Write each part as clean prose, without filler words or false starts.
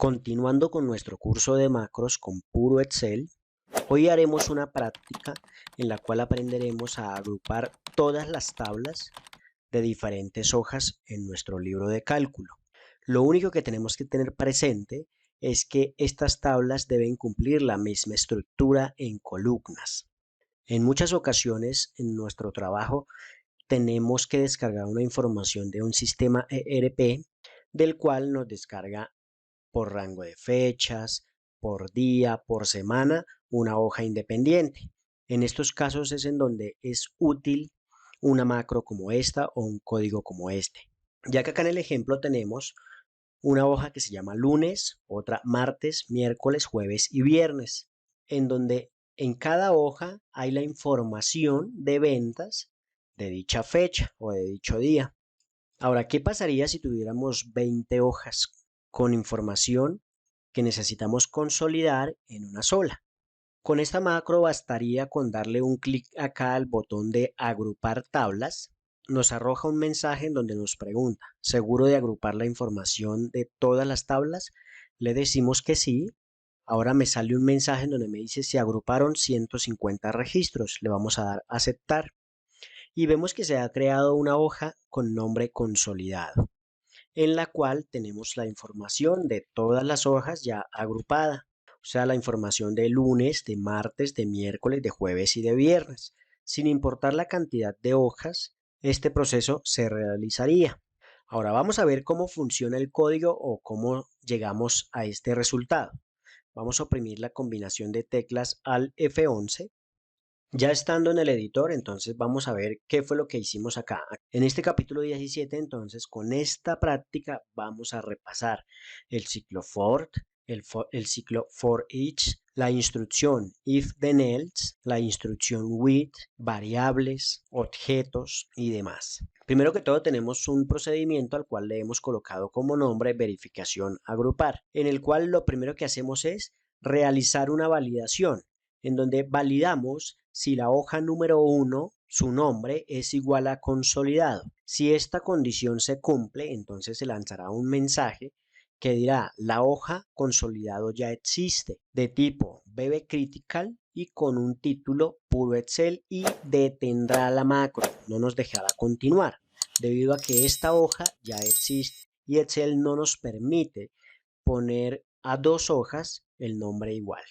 Continuando con nuestro curso de macros con puro Excel, hoy haremos una práctica en la cual aprenderemos a agrupar todas las tablas de diferentes hojas en nuestro libro de cálculo. Lo único que tenemos que tener presente es que estas tablas deben cumplir la misma estructura en columnas. En muchas ocasiones en nuestro trabajo tenemos que descargar una información de un sistema ERP del cual nos descarga por rango de fechas, por día, por semana, una hoja independiente. En estos casos es en donde es útil una macro como esta o un código como este. Ya que acá en el ejemplo tenemos una hoja que se llama lunes, otra martes, miércoles, jueves y viernes, en donde en cada hoja hay la información de ventas de dicha fecha o de dicho día. Ahora, ¿qué pasaría si tuviéramos 20 hojas con información que necesitamos consolidar en una sola? Con esta macro bastaría con darle un clic acá al botón de agrupar tablas. Nos arroja un mensaje en donde nos pregunta, ¿seguro de agrupar la información de todas las tablas? Le decimos que sí. Ahora me sale un mensaje en donde me dice se agruparon 150 registros. Le vamos a dar a aceptar y vemos que se ha creado una hoja con nombre consolidado, en la cual tenemos la información de todas las hojas ya agrupada, o sea, la información de lunes, de martes, de miércoles, de jueves y de viernes. Sin importar la cantidad de hojas, este proceso se realizaría. Ahora vamos a ver cómo funciona el código o cómo llegamos a este resultado. Vamos a oprimir la combinación de teclas al F11. Ya estando en el editor, entonces vamos a ver qué fue lo que hicimos acá. En este capítulo 17, entonces, con esta práctica vamos a repasar el ciclo for, el ciclo for each, la instrucción if then else, la instrucción with, variables, objetos y demás. Primero que todo tenemos un procedimiento al cual le hemos colocado como nombre verificación agrupar, en el cual lo primero que hacemos es realizar una validación, en donde validamos si la hoja número 1, su nombre, es igual a consolidado. Si esta condición se cumple, entonces se lanzará un mensaje que dirá, la hoja consolidado ya existe, de tipo BB Critical y con un título puro Excel y detendrá la macro, no nos dejará continuar, debido a que esta hoja ya existe y Excel no nos permite poner a dos hojas el nombre igual.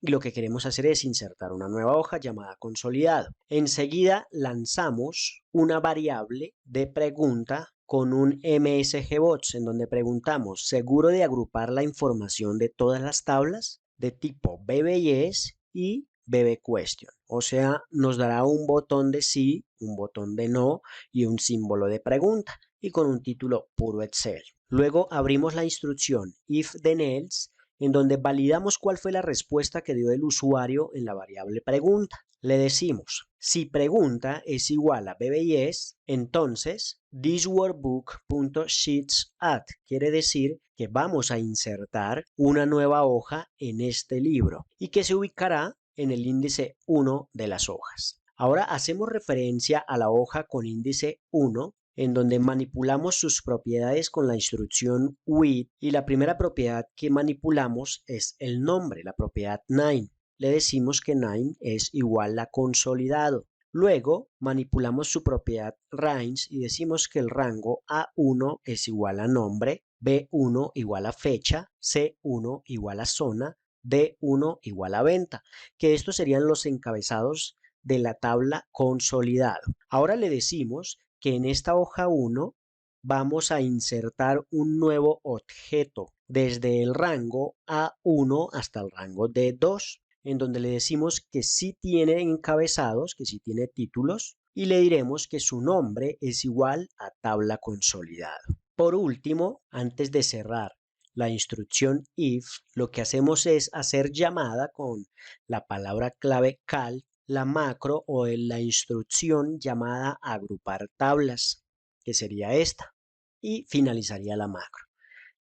Y lo que queremos hacer es insertar una nueva hoja llamada consolidado. Enseguida lanzamos una variable de pregunta con un MSGBots en donde preguntamos, ¿seguro de agrupar la información de todas las tablas? De tipo BBYes y BBQuestion. O sea, nos dará un botón de sí, un botón de no y un símbolo de pregunta y con un título puro Excel. Luego abrimos la instrucción if then else, en donde validamos cuál fue la respuesta que dio el usuario en la variable pregunta. Le decimos, si pregunta es igual a BBYes, entonces thisworkbook.sheetsadd quiere decir que vamos a insertar una nueva hoja en este libro y que se ubicará en el índice 1 de las hojas. Ahora hacemos referencia a la hoja con índice 1, en donde manipulamos sus propiedades con la instrucción with y la primera propiedad que manipulamos es el nombre, la propiedad name. Le decimos que name es igual a consolidado. Luego manipulamos su propiedad range y decimos que el rango A1 es igual a nombre, B1 igual a fecha, C1 igual a zona, D1 igual a venta, que estos serían los encabezados de la tabla consolidado. Ahora le decimos que en esta hoja 1 vamos a insertar un nuevo objeto desde el rango A1 hasta el rango D2, en donde le decimos que sí tiene encabezados, que sí tiene títulos, y le diremos que su nombre es igual a tabla consolidado. Por último, antes de cerrar la instrucción if, lo que hacemos es hacer llamada con la palabra clave cal, la macro o la instrucción llamada agrupar tablas, que sería esta, y finalizaría la macro.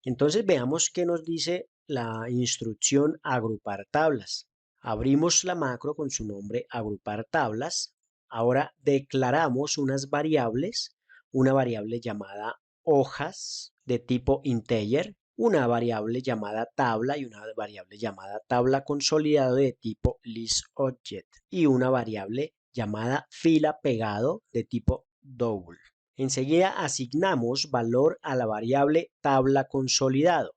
Entonces veamos qué nos dice la instrucción agrupar tablas. Abrimos la macro con su nombre agrupar tablas. Ahora declaramos unas variables, una variable llamada hojas de tipo integer, una variable llamada tabla y una variable llamada tabla consolidado de tipo listObject y una variable llamada fila pegado de tipo double. Enseguida asignamos valor a la variable tabla consolidado,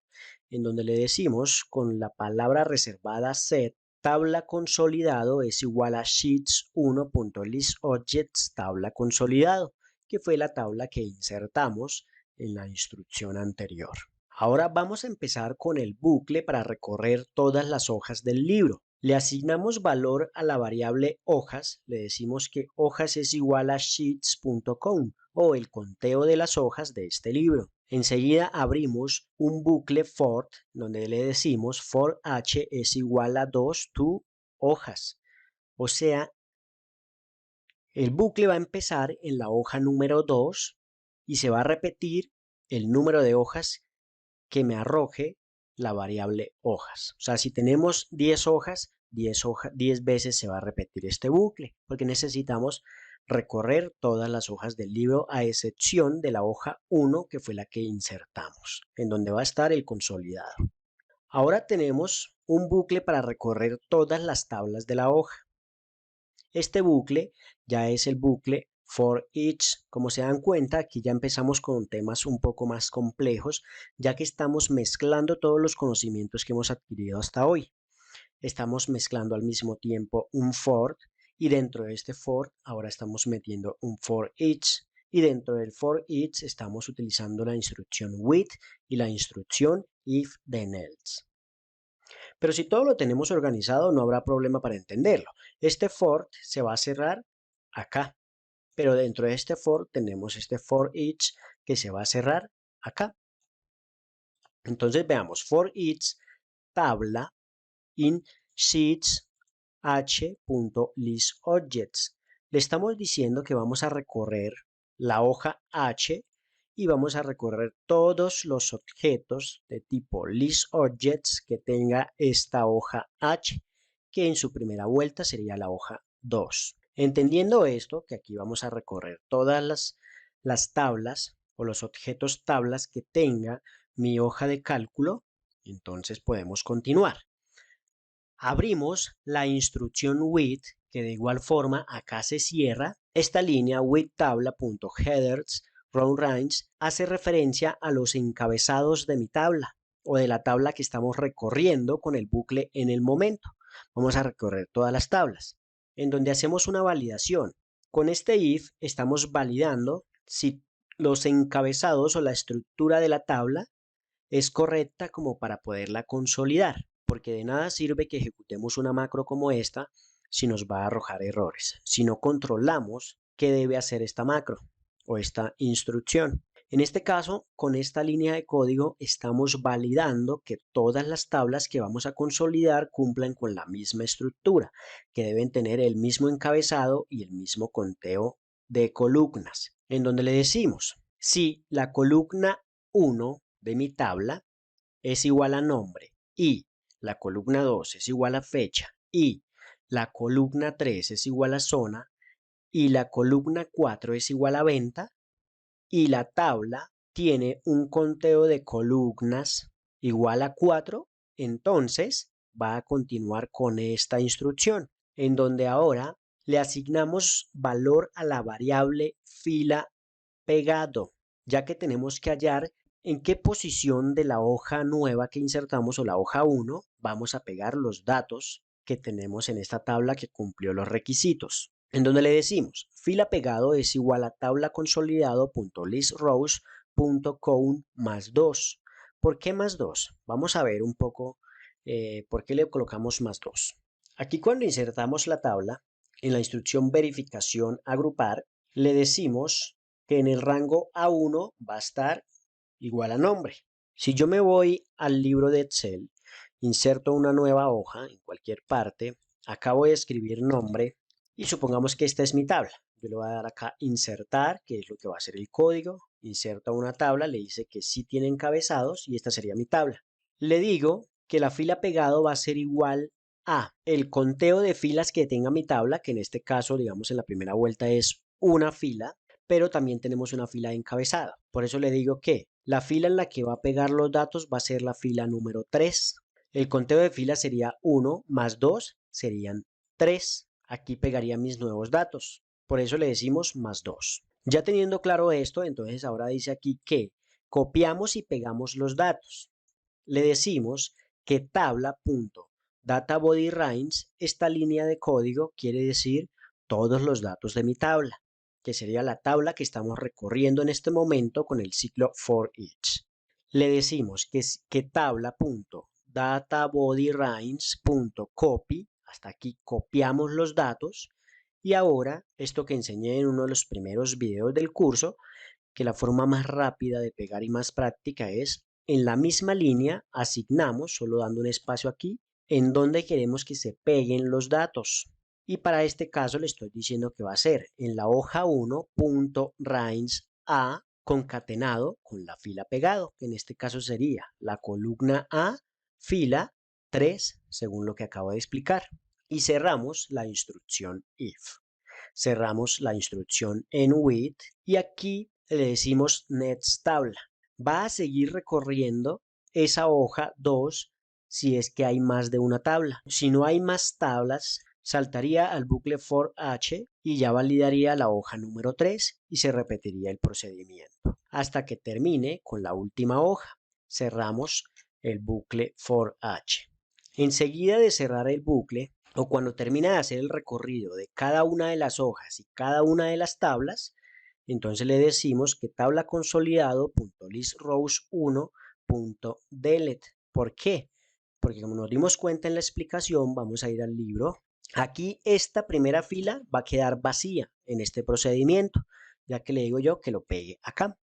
en donde le decimos con la palabra reservada set tabla consolidado es igual a sheets1.listObjects tabla consolidado, que fue la tabla que insertamos en la instrucción anterior. Ahora vamos a empezar con el bucle para recorrer todas las hojas del libro. Le asignamos valor a la variable hojas, le decimos que hojas es igual a sheets.count o el conteo de las hojas de este libro. Enseguida abrimos un bucle for donde le decimos for h es igual a 2 to hojas. O sea, el bucle va a empezar en la hoja número 2 y se va a repetir el número de hojas que me arroje la variable hojas. O sea, si tenemos 10 hojas, 10 veces se va a repetir este bucle, porque necesitamos recorrer todas las hojas del libro a excepción de la hoja 1, que fue la que insertamos, en donde va a estar el consolidado. Ahora tenemos un bucle para recorrer todas las tablas de la hoja. Este bucle ya es el bucle for each. Como se dan cuenta, aquí ya empezamos con temas un poco más complejos, ya que estamos mezclando todos los conocimientos que hemos adquirido hasta hoy. Estamos mezclando al mismo tiempo un for y dentro de este for ahora estamos metiendo un for each y dentro del for each estamos utilizando la instrucción with y la instrucción if then else. Pero si todo lo tenemos organizado, no habrá problema para entenderlo. Este for se va a cerrar acá, pero dentro de este for tenemos este for each que se va a cerrar acá. Entonces veamos, for each tabla in sheets h.listObjects. Le estamos diciendo que vamos a recorrer la hoja h y vamos a recorrer todos los objetos de tipo listObjects que tenga esta hoja h, que en su primera vuelta sería la hoja 2. Entendiendo esto, que aquí vamos a recorrer todas las tablas o los objetos tablas que tenga mi hoja de cálculo, entonces podemos continuar. Abrimos la instrucción with, que de igual forma acá se cierra. Esta línea with tabla.headers row range hace referencia a los encabezados de mi tabla o de la tabla que estamos recorriendo con el bucle en el momento. Vamos a recorrer todas las tablas, en donde hacemos una validación. Con este if estamos validando si los encabezados o la estructura de la tabla es correcta como para poderla consolidar, porque de nada sirve que ejecutemos una macro como esta si nos va a arrojar errores, si no controlamos qué debe hacer esta macro o esta instrucción. En este caso, con esta línea de código estamos validando que todas las tablas que vamos a consolidar cumplan con la misma estructura, que deben tener el mismo encabezado y el mismo conteo de columnas, en donde le decimos, si la columna 1 de mi tabla es igual a nombre y la columna 2 es igual a fecha y la columna 3 es igual a zona y la columna 4 es igual a venta y la tabla tiene un conteo de columnas igual a 4, entonces va a continuar con esta instrucción, en donde ahora le asignamos valor a la variable fila pegado, ya que tenemos que hallar en qué posición de la hoja nueva que insertamos o la hoja 1 vamos a pegar los datos que tenemos en esta tabla que cumplió los requisitos. En donde le decimos fila pegado es igual a tabla consolidado.listrows.count más 2. ¿Por qué más 2? Vamos a ver un poco por qué le colocamos más 2. Aquí cuando insertamos la tabla, en la instrucción verificación agrupar, le decimos que en el rango A1 va a estar igual a nombre. Si yo me voy al libro de Excel, inserto una nueva hoja en cualquier parte, acabo de escribir nombre y supongamos que esta es mi tabla. Yo le voy a dar acá insertar, que es lo que va a hacer el código. Inserta una tabla, le dice que sí tiene encabezados y esta sería mi tabla. Le digo que la fila pegado va a ser igual a el conteo de filas que tenga mi tabla, que en este caso, digamos, en la primera vuelta es una fila, pero también tenemos una fila de encabezado. Por eso le digo que La fila en la que va a pegar los datos va a ser la fila número 3. El conteo de filas sería 1 más 2 serían 3. Aquí pegaría mis nuevos datos. Por eso le decimos más 2. Ya teniendo claro esto, entonces ahora dice aquí que copiamos y pegamos los datos. Le decimos que tabla.dataBodyRange, esta línea de código quiere decir todos los datos de mi tabla, que sería la tabla que estamos recorriendo en este momento con el ciclo for each. Le decimos que tabla.dataBodyRange.copy, hasta aquí copiamos los datos, y ahora esto que enseñé en uno de los primeros videos del curso, que la forma más rápida de pegar y más práctica es en la misma línea asignamos, solo dando un espacio aquí, en donde queremos que se peguen los datos. Y para este caso le estoy diciendo que va a ser en la hoja 1.range A concatenado con la fila pegado, que en este caso sería la columna A, fila 3, según lo que acabo de explicar. Y cerramos la instrucción if. Cerramos la instrucción en with y aquí le decimos next tabla. Va a seguir recorriendo esa hoja 2 si es que hay más de una tabla. Si no hay más tablas, saltaría al bucle for h y ya validaría la hoja número 3 y se repetiría el procedimiento hasta que termine con la última hoja. Cerramos el bucle for h. Enseguida de cerrar el bucle, o cuando termina de hacer el recorrido de cada una de las hojas y cada una de las tablas, entonces le decimos que tabla consolidado.listrows1.delete. ¿Por qué? Porque como nos dimos cuenta en la explicación, vamos a ir al libro. Aquí esta primera fila va a quedar vacía en este procedimiento, ya que le digo yo que lo pegue acá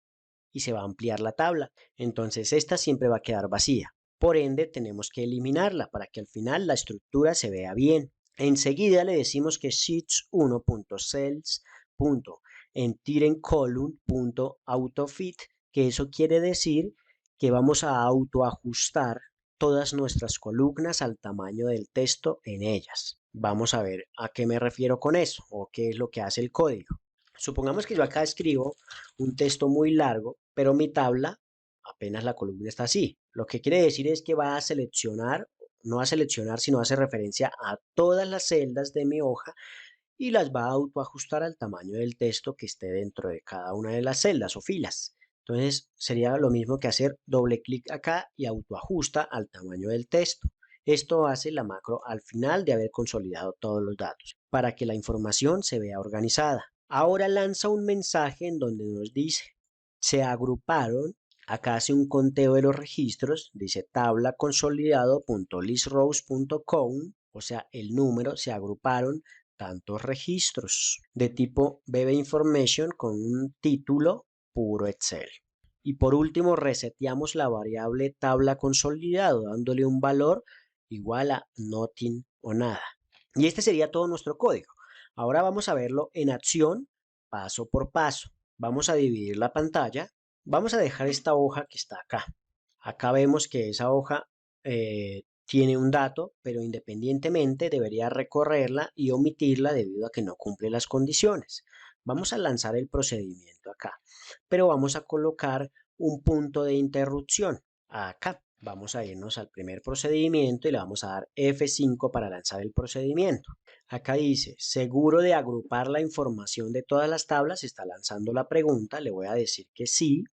y se va a ampliar la tabla. Entonces esta siempre va a quedar vacía. Por ende, tenemos que eliminarla para que al final la estructura se vea bien. Enseguida le decimos que sheets1.cells.entire_column.autofit, que eso quiere decir que vamos a autoajustar todas nuestras columnas al tamaño del texto en ellas. Vamos a ver a qué me refiero con eso o qué es lo que hace el código. Supongamos que yo acá escribo un texto muy largo, pero mi tabla apenas la columna está así. Lo que quiere decir es que va a seleccionar, no va a seleccionar, sino hace referencia a todas las celdas de mi hoja y las va a autoajustar al tamaño del texto que esté dentro de cada una de las celdas o filas. Entonces sería lo mismo que hacer doble clic acá y autoajusta al tamaño del texto. Esto hace la macro al final de haber consolidado todos los datos para que la información se vea organizada. Ahora lanza un mensaje en donde nos dice, se agruparon, acá hace un conteo de los registros, dice tabla consolidado.listrows.count, o sea, el número, se agruparon tantos registros de tipo BB Information con un título puro Excel. Y por último, reseteamos la variable tabla consolidado, dándole un valor igual a nothing o nada. Y este sería todo nuestro código. Ahora vamos a verlo en acción, paso por paso. Vamos a dividir la pantalla. Vamos a dejar esta hoja que está acá. Acá vemos que esa hoja tiene un dato, pero independientemente debería recorrerla y omitirla debido a que no cumple las condiciones. Vamos a lanzar el procedimiento acá, pero vamos a colocar un punto de interrupción acá. Vamos a irnos al primer procedimiento y le vamos a dar F5 para lanzar el procedimiento. Acá dice, seguro de agrupar la información de todas las tablas, está lanzando la pregunta, le voy a decir que sí.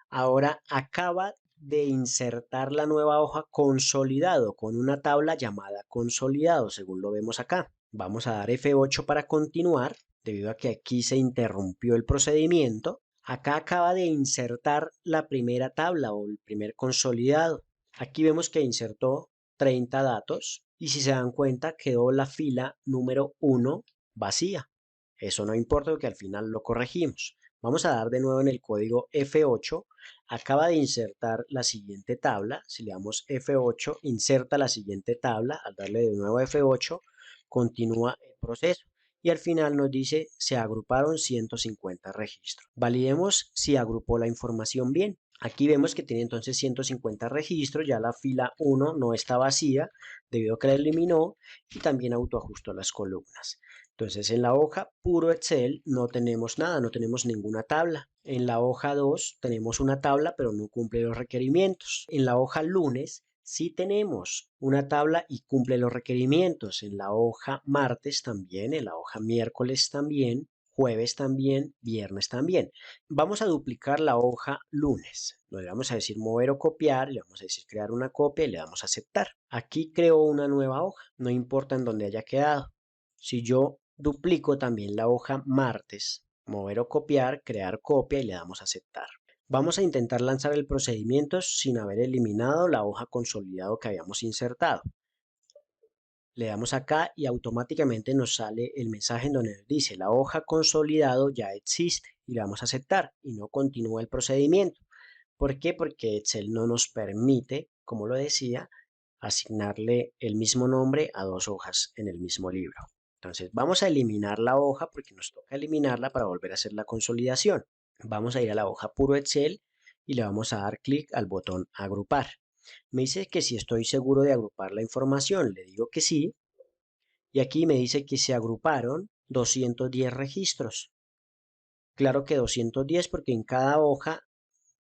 Ahora acaba de insertar la nueva hoja consolidado con una tabla llamada consolidado, según lo vemos acá. Vamos a dar F8 para continuar, debido a que aquí se interrumpió el procedimiento. Acá acaba de insertar la primera tabla o el primer consolidado. Aquí vemos que insertó 30 datos y si se dan cuenta quedó la fila número 1 vacía. Eso no importa porque al final lo corregimos. Vamos a dar de nuevo en el código F8. Acaba de insertar la siguiente tabla. Si le damos F8, inserta la siguiente tabla. Al darle de nuevo F8, continúa el proceso. Y al final nos dice, se agruparon 150 registros. Validemos si agrupó la información bien. Aquí vemos que tiene entonces 150 registros, ya la fila 1 no está vacía debido a que la eliminó y también autoajustó las columnas. Entonces en la hoja puro Excel no tenemos nada, no tenemos ninguna tabla. En la hoja 2 tenemos una tabla, pero no cumple los requerimientos. En la hoja lunes sí tenemos una tabla y cumple los requerimientos. En la hoja martes también, en la hoja miércoles también, jueves también, viernes también. Vamos a duplicar la hoja lunes. Le vamos a decir mover o copiar, le vamos a decir crear una copia y le damos a aceptar. Aquí creo una nueva hoja, no importa en dónde haya quedado. Si yo duplico también la hoja martes, mover o copiar, crear copia y le damos a aceptar. Vamos a intentar lanzar el procedimiento sin haber eliminado la hoja consolidado que habíamos insertado. Le damos acá y automáticamente nos sale el mensaje en donde dice la hoja consolidado ya existe y le damos a aceptar y no continúa el procedimiento. ¿Por qué? Porque Excel no nos permite, como lo decía, asignarle el mismo nombre a dos hojas en el mismo libro. Entonces vamos a eliminar la hoja porque nos toca eliminarla para volver a hacer la consolidación. Vamos a ir a la hoja puro Excel y le vamos a dar clic al botón agrupar. Me dice que si estoy seguro de agrupar la información, le digo que sí. Y aquí me dice que se agruparon 210 registros. Claro que 210 porque en cada hoja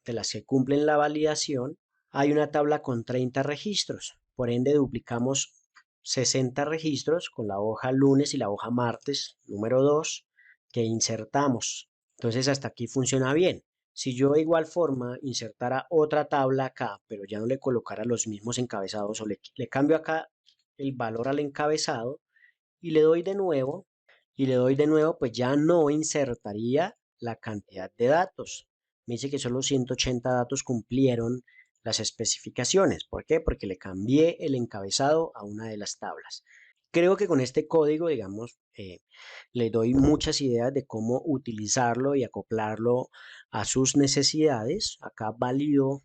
de las que cumplen la validación hay una tabla con 30 registros. Por ende, duplicamos 60 registros con la hoja lunes y la hoja martes número 2 que insertamos. Entonces, hasta aquí funciona bien. Si yo de igual forma insertara otra tabla acá, pero ya no le colocara los mismos encabezados o le cambio acá el valor al encabezado y le doy de nuevo, pues ya no insertaría la cantidad de datos. Me dice que solo 180 datos cumplieron las especificaciones. ¿Por qué? Porque le cambié el encabezado a una de las tablas. Creo que con este código, digamos, le doy muchas ideas de cómo utilizarlo y acoplarlo a sus necesidades. Acá valido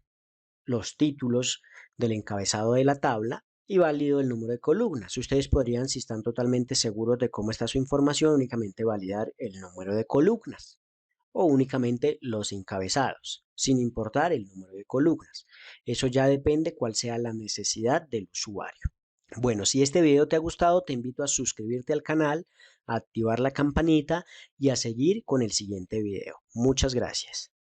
los títulos del encabezado de la tabla y válido el número de columnas. Ustedes podrían, si están totalmente seguros de cómo está su información, únicamente validar el número de columnas o únicamente los encabezados, sin importar el número de columnas. Eso ya depende cuál sea la necesidad del usuario. Bueno, si este video te ha gustado, te invito a suscribirte al canal, a activar la campanita y a seguir con el siguiente video. Muchas gracias.